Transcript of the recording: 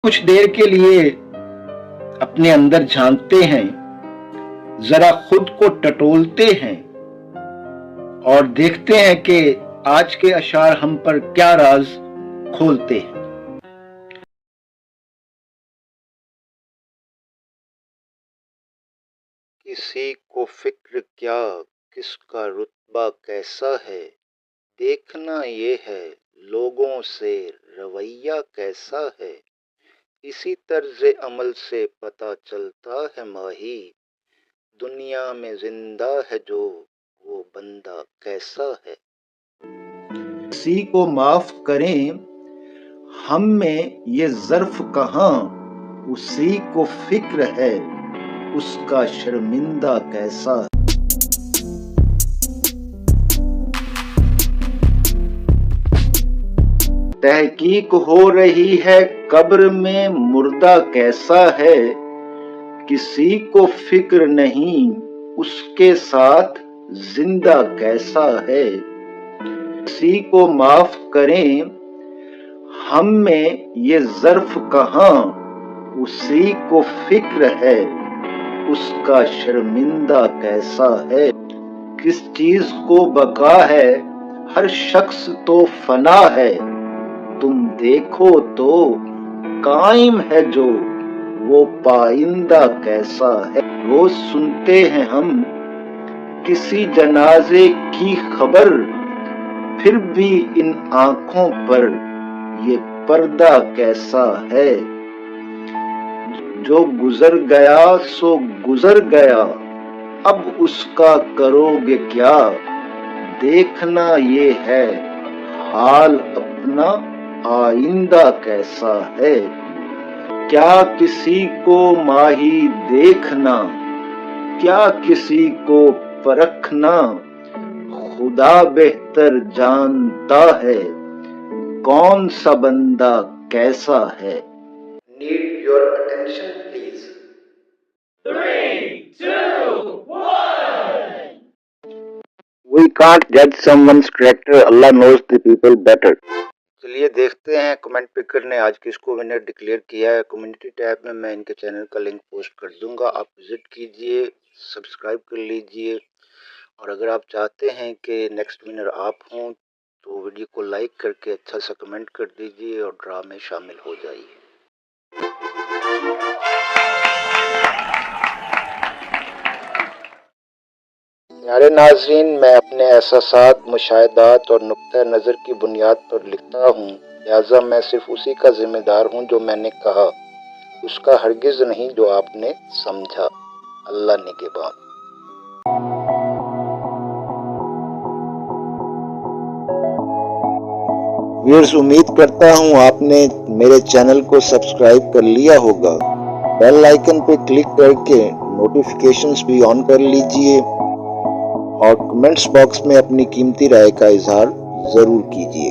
कुछ देर के लिए अपने अंदर झांकते हैं, जरा खुद को टटोलते हैं और देखते हैं कि आज के अशार हम पर क्या राज खोलते हैं। किसी को फिक्र क्या किसका रुतबा कैसा है, देखना ये है लोगों से रवैया कैसा है। इसी तर्ज अमल से पता चलता है माही, दुनिया में जिंदा है जो वो बंदा कैसा है। किसी को माफ करें हम में ये ज़र्फ कहाँ, उसी को फिक्र है उसका शर्मिंदा कैसा है। तहकीक हो रही है कब्र में मुर्दा कैसा है, किसी को फिक्र नहीं उसके साथ जिंदा कैसा है। किसी को माफ करें हम में ये ज़र्फ कहाँ, उसी को फिक्र है उसका शर्मिंदा कैसा है। किस चीज को बका है हर शख्स तो फना है, तुम देखो तो कायम है जो वो पाइंदा कैसा है। रोज सुनते हैं हम किसी जनाजे की खबर, फिर भी इन आंखों पर ये पर्दा कैसा है। जो गुजर गया सो गुजर गया, अब उसका करोगे क्या, देखना ये है हाल अपना आइंदा कैसा है। क्या किसी को माही देखना, क्या किसी को परखना, खुदा बेहतर जानता है कौन सा बंदा कैसा है। Need your attention please. 3, 2, 1. We can't judge someone's character, Allah knows the people better. चलिए देखते हैं कमेंट पिकर ने आज किसको विनर डिक्लेयर किया है। कम्युनिटी टैब में मैं इनके चैनल का लिंक पोस्ट कर दूंगा, आप विजिट कीजिए, सब्सक्राइब कर लीजिए। और अगर आप चाहते हैं कि नेक्स्ट विनर आप हों तो वीडियो को लाइक करके अच्छा सा कमेंट कर दीजिए और ड्रा में शामिल हो जाइए। प्यारे नाज़रीन, मैं अपने एहसासात, मुशाहिदात और नुक्ता नज़र की बुनियाद पर लिखता हूँ, लिहाजा मैं सिर्फ उसी का जिम्मेदार हूँ जो मैंने कहा, उसका हरगिज़ नहीं जो आपने समझा। अल्लाह निगहबान। व्यूअर्स, उम्मीद करता हूँ आपने मेरे चैनल को सब्सक्राइब कर लिया होगा। बेल आइकन पे क्लिक करके नोटिफिकेशंस भी ऑन कर लीजिए और कमेंट्स बॉक्स में अपनी कीमती राय का इजहार जरूर कीजिए।